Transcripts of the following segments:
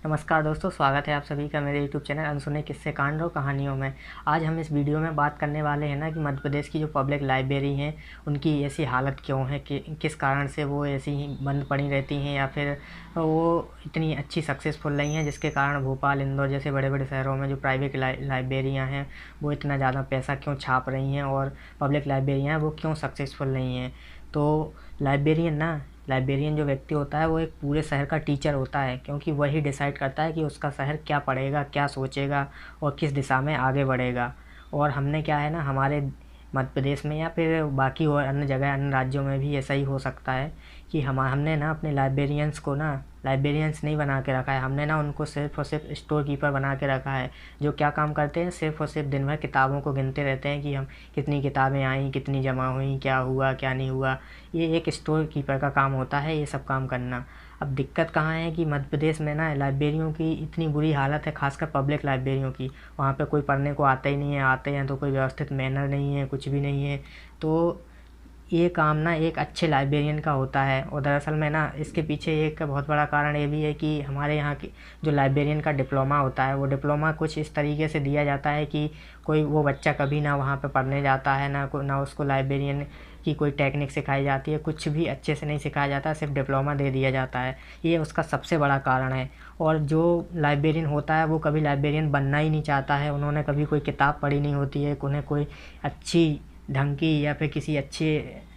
नमस्कार दोस्तों, स्वागत है आप सभी का मेरे यूट्यूब चैनल अनसुने किस्से कांड और कहानियों में। आज हम इस वीडियो में बात करने वाले हैं ना कि मध्य प्रदेश की जो पब्लिक लाइब्रेरी हैं उनकी ऐसी हालत क्यों है, कि किस कारण से वो ऐसी ही बंद पड़ी रहती हैं या फिर वो इतनी अच्छी सक्सेसफुल नहीं हैं, जिसके कारण भोपाल, इंदौर जैसे बड़े बड़े शहरों में जो प्राइवेट लाइब्रेरियाँ हैं वो इतना ज़्यादा पैसा क्यों छाप रही हैं और पब्लिक लाइब्रेरियाँ वो क्यों सक्सेसफुल नहीं हैं। तो लाइब्रेरियन जो व्यक्ति होता है वो एक पूरे शहर का टीचर होता है, क्योंकि वही डिसाइड करता है कि उसका शहर क्या पढ़ेगा, क्या सोचेगा और किस दिशा में आगे बढ़ेगा। और हमने क्या है ना, हमारे मध्य प्रदेश में या फिर बाकी और अन्य जगह, अन्य राज्यों में भी ऐसा ही हो सकता है कि हमने ना अपने लाइब्रेरियंस को ना लाइब्रेरियंस नहीं बना के रखा है। हमने ना उनको सिर्फ़ और सिर्फ स्टोर कीपर बना के रखा है, जो क्या काम करते हैं, सिर्फ़ और सिर्फ दिन भर किताबों को गिनते रहते हैं कि हम कितनी किताबें आईं, कितनी जमा हुई, क्या हुआ क्या नहीं हुआ। ये एक स्टोर कीपर का काम होता है ये सब काम करना। अब दिक्कत कहाँ है कि मध्य प्रदेश में ना लाइब्रेरियों की इतनी बुरी हालत है, खासकर पब्लिक लाइब्रेरियों की। वहाँ पे कोई पढ़ने को आता ही नहीं है, आते हैं तो कोई व्यवस्थित मैनर नहीं है, कुछ भी नहीं है। तो ये काम ना एक अच्छे लाइब्रेरियन का होता है। और दरअसल में ना इसके पीछे एक बहुत बड़ा कारण ये भी है कि हमारे यहाँ की जो लाइब्रेरियन का डिप्लोमा होता है, वो डिप्लोमा कुछ इस तरीके से दिया जाता है कि कोई वो बच्चा कभी ना वहाँ पे पढ़ने जाता है, ना उसको लाइब्रेरियन की कोई टेक्निक सिखाई जाती है, कुछ भी अच्छे से नहीं सिखाया जाता, सिर्फ डिप्लोमा दे दिया जाता है। ये उसका सबसे बड़ा कारण है। और जो लाइब्रेरियन होता है वो कभी लाइब्रेरियन बनना ही नहीं चाहता है, उन्होंने कभी कोई किताब पढ़ी नहीं होती है, उन्हें कोई अच्छी ढंग की या फिर किसी अच्छे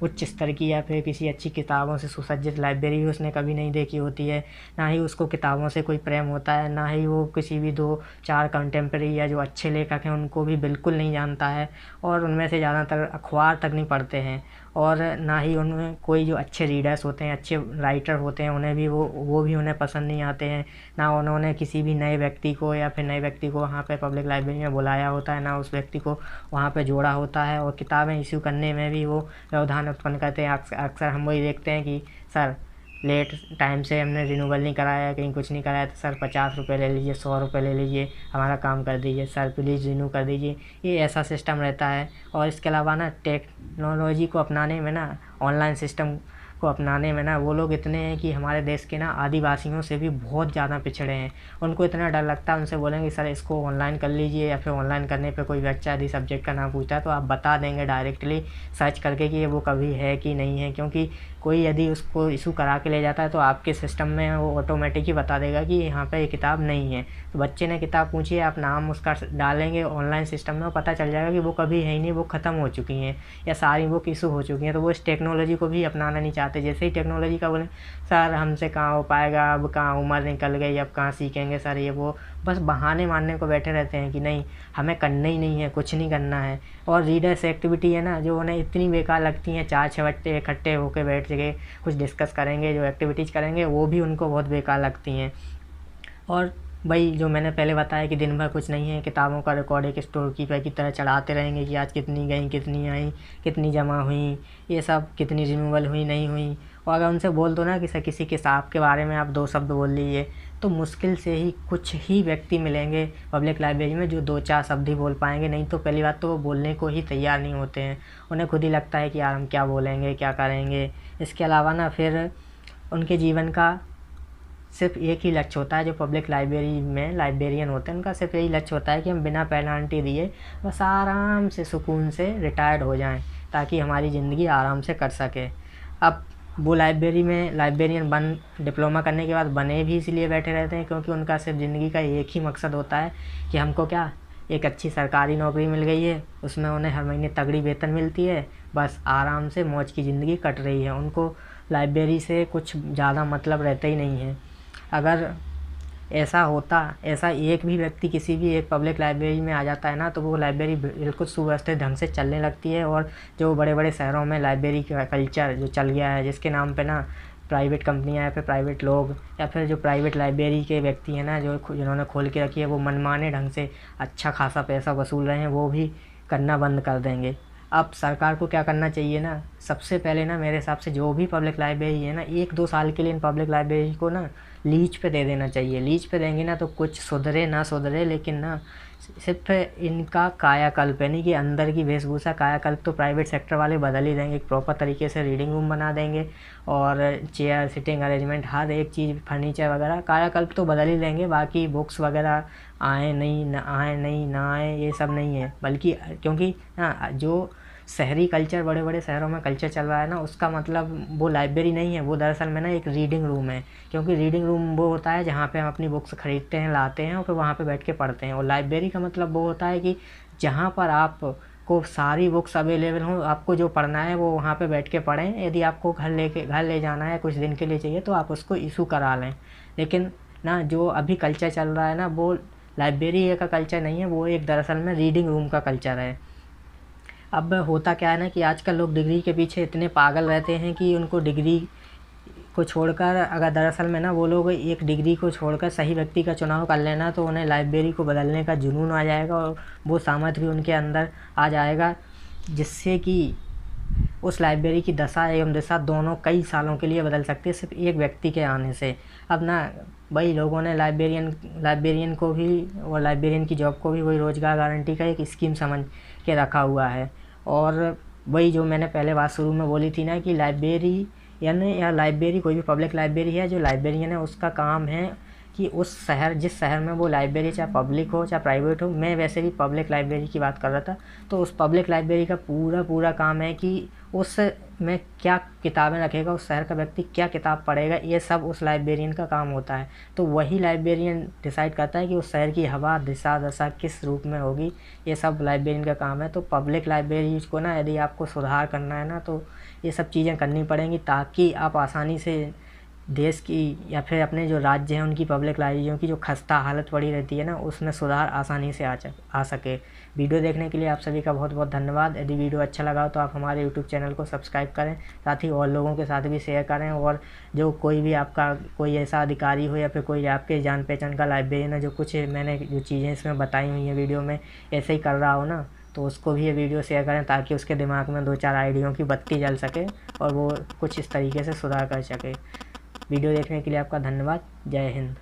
उच्च स्तर की या फिर किसी अच्छी किताबों से सुसज्जित लाइब्रेरी उसने कभी नहीं देखी होती है। ना ही उसको किताबों से कोई प्रेम होता है, ना ही वो किसी भी दो चार कंटेम्प्रेरी या जो अच्छे लेखक हैं उनको भी बिल्कुल नहीं जानता है, और उनमें से ज़्यादातर अखबार तक नहीं पढ़ते हैं। और ना ही उनमें कोई जो अच्छे रीडर्स होते हैं, अच्छे राइटर होते हैं, उन्हें भी वो भी उन्हें पसंद नहीं आते हैं। ना उन्होंने किसी भी नए व्यक्ति को या फिर नए व्यक्ति को वहाँ पे पब्लिक लाइब्रेरी में बुलाया होता है, ना उस व्यक्ति को वहाँ पे जोड़ा होता है। और किताबें इशू करने में भी वो व्यवधान उत्पन्न करते हैं। अक्सर हम वही देखते हैं कि सर लेट टाइम से हमने रिन्यूअल नहीं कराया, कहीं कुछ नहीं कराया, तो सर 50 रुपये ले लीजिए, 100 रुपये ले लीजिए, हमारा काम कर दीजिए, सर प्लीज़ रिन्यू कर दीजिए। ये ऐसा सिस्टम रहता है। और इसके अलावा ना टेक्नोलॉजी को अपनाने में ना, ऑनलाइन सिस्टम को अपनाने में ना वो लोग इतने हैं कि हमारे देश के ना आदिवासियों से भी बहुत ज़्यादा पिछड़े हैं। उनको इतना डर लगता है, उनसे बोलेंगे सर इसको ऑनलाइन कर लीजिए, या फिर ऑनलाइन करने पे कोई बच्चा यदि सब्जेक्ट का नाम पूछता है तो आप बता देंगे डायरेक्टली सर्च करके कि ये वो कभी है कि नहीं है। क्योंकि कोई यदि उसको इशू करा के ले जाता है तो आपके सिस्टम में वो ऑटोमेटिक ही बता देगा कि यहाँ पे ये किताब नहीं है। तो बच्चे ने किताब पूछी है, आप नाम उसका डालेंगे ऑनलाइन सिस्टम में, पता चल जाएगा कि वो कभी है ही नहीं, वो ख़त्म हो चुकी हैं या सारी बुक इशू हो चुकी हैं। तो वो इस टेक्नोलॉजी को भी अपनाना नहीं चाहते। जैसे ही टेक्नोलॉजी का बोले सर हमसे कहाँ हो पाएगा, अब कहाँ उम्र निकल गई, अब कहाँ सीखेंगे सर ये वो, बस बहाने मारने को बैठे रहते हैं कि नहीं हमें करना ही नहीं है, कुछ नहीं करना है। और रीडर्स एक्टिविटी है ना, जो उन्हें इतनी बेकार लगती हैं, चार छः बच्चे इकट्ठे होकर बैठ के कुछ डिस्कस करेंगे, जो एक्टिविटीज़ करेंगे वो भी उनको बहुत बेकार लगती हैं। और भाई जो मैंने पहले बताया कि दिन भर कुछ नहीं है, किताबों का रिकॉर्ड एक स्टोर कीपर की तरह चढ़ाते रहेंगे कि आज कितनी गई, कितनी आई, कितनी जमा हुई, ये सब कितनी रिन्यूअल हुई, नहीं हुई। और अगर उनसे बोल दो ना कि सर किसी किताब के बारे में आप 2 शब्द बोल लीजिए, तो मुश्किल से ही कुछ ही व्यक्ति मिलेंगे पब्लिक लाइब्रेरी में जो 2-4 शब्द ही बोल पाएंगे। नहीं तो पहली बात तो वो बोलने को ही तैयार नहीं होते हैं। उन्हें खुद ही लगता है कि यार हम क्या बोलेंगे, क्या करेंगे। इसके अलावा ना फिर उनके जीवन का सिर्फ एक ही लक्ष्य होता है, जो पब्लिक लाइब्रेरी में लाइब्रेरियन होते हैं उनका सिर्फ यही लक्ष्य होता है कि हम बिना पेनल्टी दिए बस आराम से सुकून से रिटायर्ड हो जाएं, ताकि हमारी ज़िंदगी आराम से कर सके। अब वो लाइब्रेरियन डिप्लोमा करने के बाद बने भी इसलिए बैठे रहते हैं क्योंकि उनका सिर्फ ज़िंदगी का एक ही मकसद होता है कि हमको क्या, एक अच्छी सरकारी नौकरी मिल गई है, उसमें उन्हें हर महीने तगड़ी वेतन मिलती है, बस आराम से मौज की ज़िंदगी कट रही है। उनको लाइब्रेरी से कुछ ज़्यादा मतलब रहता ही नहीं है। अगर ऐसा एक भी व्यक्ति किसी भी एक पब्लिक लाइब्रेरी में आ जाता है ना, तो वो लाइब्रेरी बिल्कुल सुव्यवस्थित ढंग से चलने लगती है। और जो बड़े बड़े शहरों में लाइब्रेरी का कल्चर जो चल गया है, जिसके नाम पे ना प्राइवेट कंपनियां या फिर प्राइवेट लोग या फिर जो प्राइवेट लाइब्रेरी के व्यक्ति हैं ना, जिन्होंने खोल के रखी है, वो मनमाने ढंग से अच्छा खासा पैसा वसूल रहे हैं, वो भी करना बंद कर देंगे। अब सरकार को क्या करना चाहिए ना, सबसे पहले ना मेरे हिसाब से जो भी पब्लिक लाइब्रेरी है ना, 1-2 साल के लिए इन पब्लिक लाइब्रेरी को ना लीज पे दे देना चाहिए। लीज पे देंगे ना तो कुछ सुधरे ना सुधरे, लेकिन ना सिर्फ इनका कायाकल्प यानी कि अंदर की वेशभूषा, कायाकल्प तो प्राइवेट सेक्टर वाले बदल ही देंगे। एक प्रॉपर तरीके से रीडिंग रूम बना देंगे और चेयर सिटिंग अरेंजमेंट हर एक चीज़, फर्नीचर वगैरह, कायाकल्प तो बदल ही लेंगे। बाकी बुक्स वगैरह आए नहीं ना आए ये सब नहीं है, बल्कि क्योंकि ना जो शहरी कल्चर, बड़े बड़े शहरों में कल्चर चल रहा है ना, उसका मतलब वो लाइब्रेरी नहीं है, वो दरअसल में ना एक रीडिंग रूम है। क्योंकि रीडिंग रूम वो होता है जहाँ पे हम अपनी बुक्स खरीदते हैं, लाते हैं और फिर वहाँ पे बैठ के पढ़ते हैं। और लाइब्रेरी का मतलब वो होता है कि जहाँ पर आप को सारी बुक्स अवेलेबल हों, आपको जो पढ़ना है वो वहाँ पे बैठ के पढ़ें। यदि आपको घर ले जाना है, कुछ दिन के लिए चाहिए, तो आप उसको इशू करा लें। लेकिन ना जो अभी कल्चर चल रहा है ना, वो लाइब्रेरी का कल्चर नहीं है, वो एक दरअसल में रीडिंग रूम का कल्चर है। अब होता क्या है ना कि आजकल लोग डिग्री के पीछे इतने पागल रहते हैं कि उनको डिग्री को छोड़कर, अगर दरअसल में ना वो लोग एक डिग्री को छोड़कर सही व्यक्ति का चुनाव कर लेना, तो उन्हें लाइब्रेरी को बदलने का जुनून आ जाएगा और वो सामर्थ्य भी उनके अंदर आ जाएगा, जिससे कि उस लाइब्रेरी की दशा एवं दिशा दोनों कई सालों के लिए बदल सकती है सिर्फ एक व्यक्ति के आने से। अब ना वही लोगों ने लाइब्रेरियन को भी और लाइब्रेरियन की जॉब को भी वही रोज़गार गारंटी का एक स्कीम समझ के रखा हुआ है। और वही जो मैंने पहले बात शुरू में बोली थी ना कि लाइब्रेरियन या लाइब्रेरी, कोई भी पब्लिक लाइब्रेरी है, जो लाइब्रेरियन है उसका काम है कि उस शहर, जिस शहर में वो लाइब्रेरी, चाहे पब्लिक हो चाहे प्राइवेट हो, मैं वैसे भी पब्लिक लाइब्रेरी की बात कर रहा था, तो उस पब्लिक लाइब्रेरी का पूरा काम है कि उस में क्या किताबें रखेगा, उस शहर का व्यक्ति क्या किताब पढ़ेगा, ये सब उस लाइब्रेरियन का काम होता है। तो वही लाइब्रेरियन डिसाइड करता है कि उस शहर की हवा, दिशा दशा किस रूप में होगी, ये सब लाइब्रेरियन का काम है। तो पब्लिक लाइब्रेरी को ना यदि आपको सुधार करना है ना, तो ये सब चीज़ें करनी पड़ेंगी, ताकि आप आसानी से देश की या फिर अपने जो राज्य हैं उनकी पब्लिक लाइब्रेरियों की जो खस्ता हालत पड़ी रहती है ना, उसमें सुधार आसानी से आ सके। वीडियो देखने के लिए आप सभी का बहुत बहुत धन्यवाद। यदि वीडियो अच्छा लगा हो तो आप हमारे यूट्यूब चैनल को सब्सक्राइब करें, साथ ही और लोगों के साथ भी शेयर करें। और जो कोई भी आपका कोई ऐसा अधिकारी हो या फिर कोई आपके जान पहचान का लाइब्रेरियन है, जो कुछ मैंने जो चीज़ें इसमें बताई हुई हैं वीडियो में ऐसे ही कर रहा हो ना, तो उसको भी ये वीडियो शेयर करें, ताकि उसके दिमाग में 2-4 आइडियों की बत्ती जल सके और वो कुछ इस तरीके से सुधार कर सके। वीडियो देखने के लिए आपका धन्यवाद। जय हिंद।